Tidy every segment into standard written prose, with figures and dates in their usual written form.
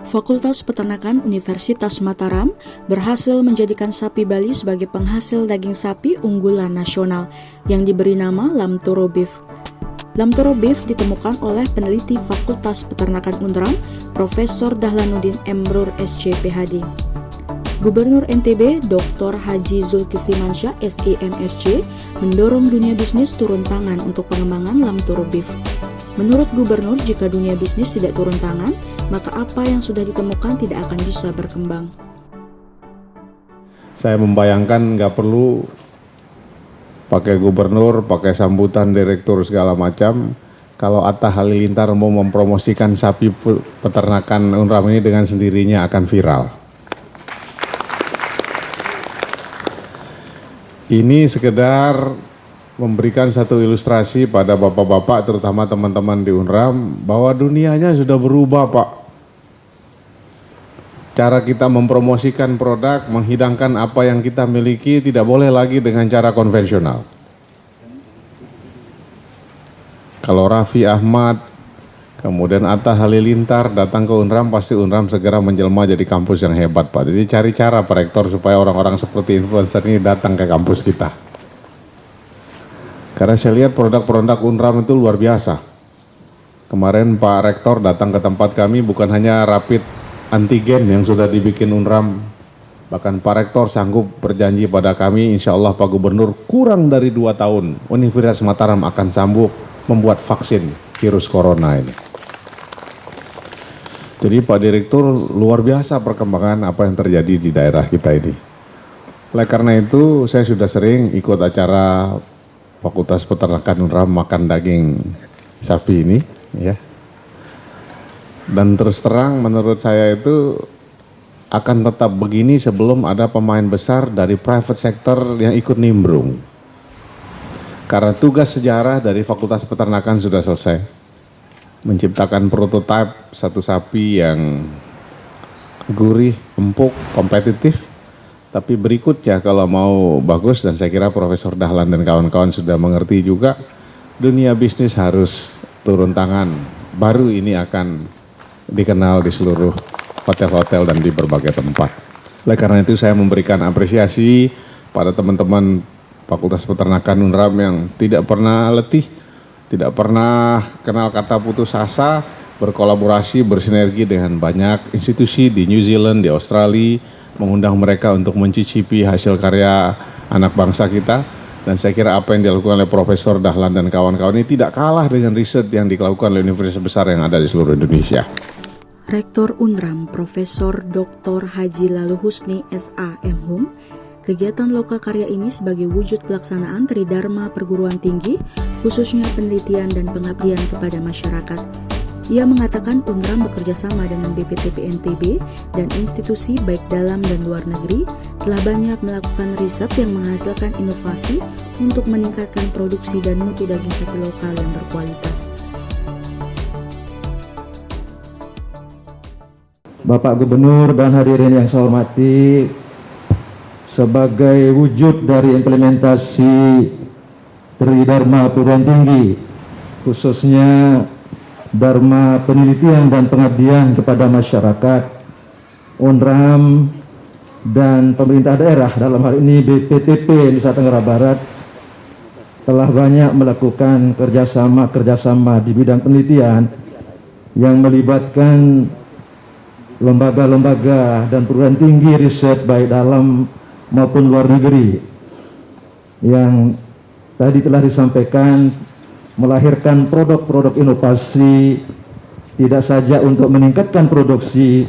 Fakultas Peternakan Universitas Mataram berhasil menjadikan sapi Bali sebagai penghasil daging sapi unggulan nasional yang diberi nama Lamtoro Beef. Lamtoro Beef ditemukan oleh peneliti Fakultas Peternakan Unram, Profesor Dahlanuddin Emrur SC PhD. Gubernur NTB Dr. Haji Zulkifli Mansyah SIMSC mendorong dunia bisnis turun tangan untuk pengembangan Lamtoro Beef. Menurut Gubernur, jika dunia bisnis tidak turun tangan, maka apa yang sudah ditemukan tidak akan bisa berkembang. Saya membayangkan nggak perlu pakai gubernur, pakai sambutan direktur segala macam. Kalau Atta Halilintar mau mempromosikan sapi peternakan Unram ini dengan sendirinya akan viral. Ini sekedar memberikan satu ilustrasi pada bapak-bapak, terutama teman-teman di Unram, bahwa dunianya sudah berubah, Pak. Cara kita mempromosikan produk, menghidangkan apa yang kita miliki tidak boleh lagi dengan cara konvensional. Kalau Raffi Ahmad, kemudian Atta Halilintar datang ke Unram, pasti Unram segera menjelma jadi kampus yang hebat, Pak. Jadi cari cara Pak Rektor supaya orang-orang seperti influencer ini datang ke kampus kita. Karena saya lihat produk-produk Unram itu luar biasa. Kemarin Pak Rektor datang ke tempat kami, bukan hanya rapid antigen yang sudah dibikin Unram, bahkan Pak Rektor sanggup berjanji pada kami, insya Allah Pak Gubernur, kurang dari 2 tahun Universitas Mataram akan sanggup membuat vaksin virus corona ini. Jadi Pak Direktur, luar biasa perkembangan apa yang terjadi di daerah kita ini. Oleh karena itu saya sudah sering ikut acara Fakultas Peternakan Unram makan daging sapi ini, ya. Dan terus terang menurut saya itu akan tetap begini sebelum ada pemain besar dari private sector yang ikut nimbrung. Karena tugas sejarah dari Fakultas Peternakan sudah selesai. Menciptakan prototipe satu sapi yang gurih, empuk, kompetitif. Tapi berikutnya kalau mau bagus, dan saya kira Profesor Dahlan dan kawan-kawan sudah mengerti juga, dunia bisnis harus turun tangan. Baru ini akan dikenal di seluruh hotel-hotel dan di berbagai tempat. Oleh karena itu saya memberikan apresiasi pada teman-teman Fakultas Peternakan Unram yang tidak pernah letih, tidak pernah kenal kata putus asa, berkolaborasi, bersinergi dengan banyak institusi di New Zealand, di Australia, mengundang mereka untuk mencicipi hasil karya anak bangsa kita. Dan saya kira apa yang dilakukan oleh Profesor Dahlan dan kawan-kawan ini tidak kalah dengan riset yang dilakukan oleh universitas besar yang ada di seluruh Indonesia. Rektor Unram, Profesor Dr. Haji Lalu Husni SAMHum, kegiatan lokal karya ini sebagai wujud pelaksanaan Tridharma Perguruan Tinggi, khususnya penelitian dan pengabdian kepada masyarakat. Ia mengatakan Unram bekerja sama dengan BPTB NTB dan institusi baik dalam dan luar negeri telah banyak melakukan riset yang menghasilkan inovasi untuk meningkatkan produksi dan mutu daging sapi lokal yang berkualitas. Bapak Gubernur dan hadirin yang saya hormati, sebagai wujud dari implementasi Tridharma Perguruan Tinggi, khususnya Dharma penelitian dan pengabdian kepada masyarakat, Unram dan pemerintah daerah, dalam hal ini BPTP Nusa Tenggara Barat, telah banyak melakukan kerjasama di bidang penelitian yang melibatkan lembaga-lembaga dan perguruan tinggi riset baik dalam maupun luar negeri yang tadi telah disampaikan, melahirkan produk-produk inovasi tidak saja untuk meningkatkan produksi,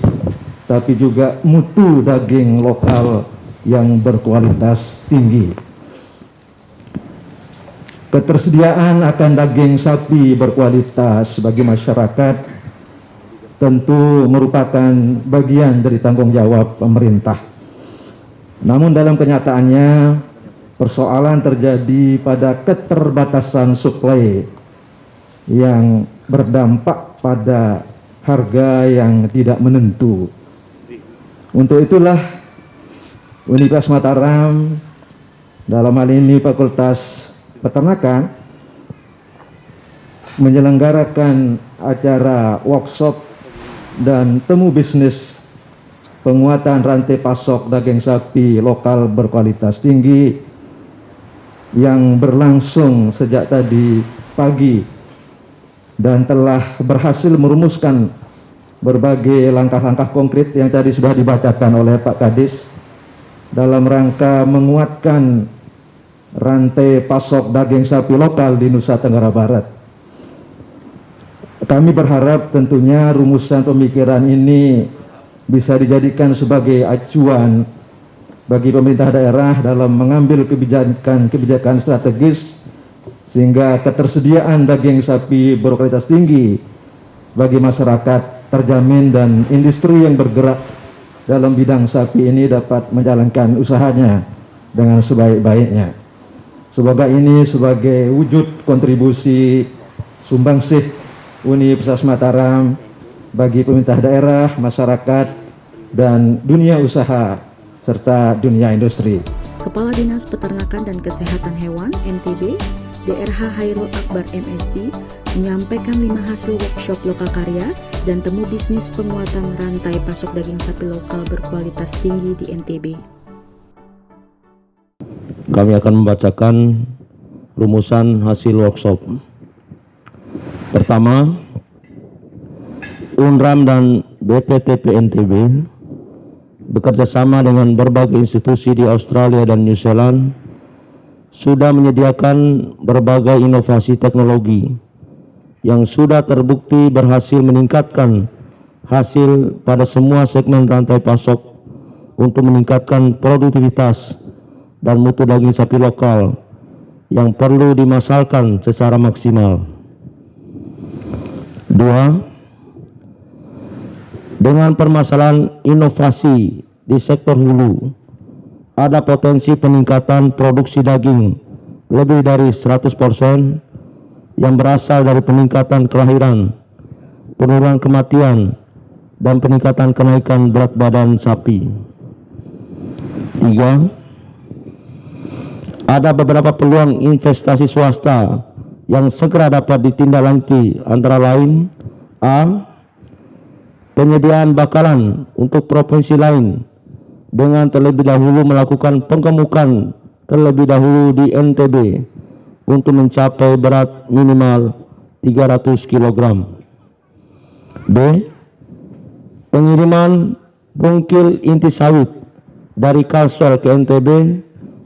tapi juga mutu daging lokal yang berkualitas tinggi. Ketersediaan akan daging sapi berkualitas bagi masyarakat tentu merupakan bagian dari tanggung jawab pemerintah. Namun dalam kenyataannya, persoalan terjadi pada keterbatasan suplai yang berdampak pada harga yang tidak menentu. Untuk itulah Universitas Mataram, dalam hal ini Fakultas Peternakan, menyelenggarakan acara workshop dan temu bisnis penguatan rantai pasok daging sapi lokal berkualitas tinggi yang berlangsung sejak tadi pagi dan telah berhasil merumuskan berbagai langkah-langkah konkret yang tadi sudah dibacakan oleh Pak Kadis dalam rangka menguatkan rantai pasok daging sapi lokal di Nusa Tenggara Barat. Kami berharap tentunya rumusan pemikiran ini bisa dijadikan sebagai acuan bagi pemerintah daerah dalam mengambil kebijakan strategis sehingga ketersediaan daging sapi berkualitas tinggi bagi masyarakat terjamin dan industri yang bergerak dalam bidang sapi ini dapat menjalankan usahanya dengan sebaik-baiknya. Semoga ini sebagai wujud kontribusi sumbangsih Universitas Mataram bagi pemerintah daerah, masyarakat, dan dunia usaha serta dunia industri. Kepala Dinas Peternakan dan Kesehatan Hewan (NTB) DRH Hairul Akbar MSI menyampaikan 5 hasil workshop lokal karya dan temu bisnis penguatan rantai pasok daging sapi lokal berkualitas tinggi di NTB. Kami akan membacakan rumusan hasil workshop. Pertama, UNRAM dan BPTP NTB bekerjasama dengan berbagai institusi di Australia dan New Zealand sudah menyediakan berbagai inovasi teknologi yang sudah terbukti berhasil meningkatkan hasil pada semua segmen rantai pasok untuk meningkatkan produktivitas dan mutu daging sapi lokal yang perlu dimasalkan secara maksimal. 2. Dengan permasalahan inovasi di sektor hulu, ada potensi peningkatan produksi daging lebih dari 100% yang berasal dari peningkatan kelahiran, penurunan kematian, dan peningkatan kenaikan berat badan sapi. 3. Ada beberapa peluang investasi swasta yang segera dapat ditindaklanjuti, antara lain A. Penyediaan bakalan untuk provinsi lain dengan terlebih dahulu melakukan penggemukan terlebih dahulu di NTB untuk mencapai berat minimal 300 kg. B. Pengiriman bungkil inti sawit dari Kalsel ke NTB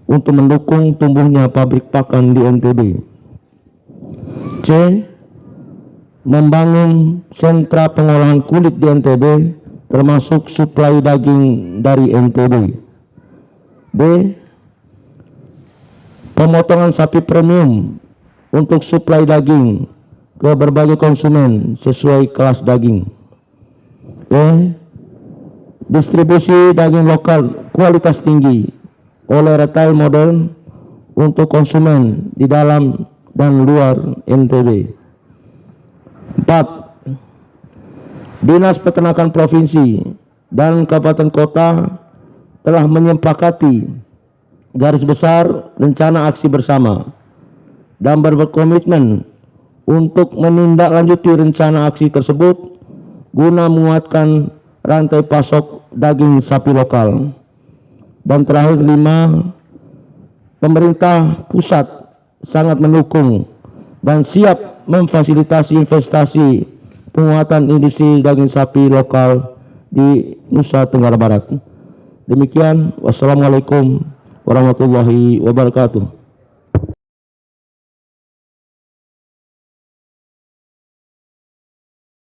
untuk mendukung tumbuhnya pabrik pakan di NTB. C. Membangun sentra pengolahan kulit di NTB termasuk suplai daging dari NTB. D. Pemotongan sapi premium untuk suplai daging ke berbagai konsumen sesuai kelas daging. E. Distribusi daging lokal kualitas tinggi oleh retail model untuk konsumen di dalam dan luar NTB. 4. Dinas Peternakan Provinsi dan Kabupaten Kota telah menyepakati garis besar rencana aksi bersama dan berkomitmen untuk menindaklanjuti rencana aksi tersebut guna menguatkan rantai pasok daging sapi lokal. Dan terakhir 5, pemerintah pusat sangat mendukung dan siap memfasilitasi investasi penguatan industri daging sapi lokal di Nusa Tenggara Barat. Demikian, wassalamualaikum warahmatullahi wabarakatuh.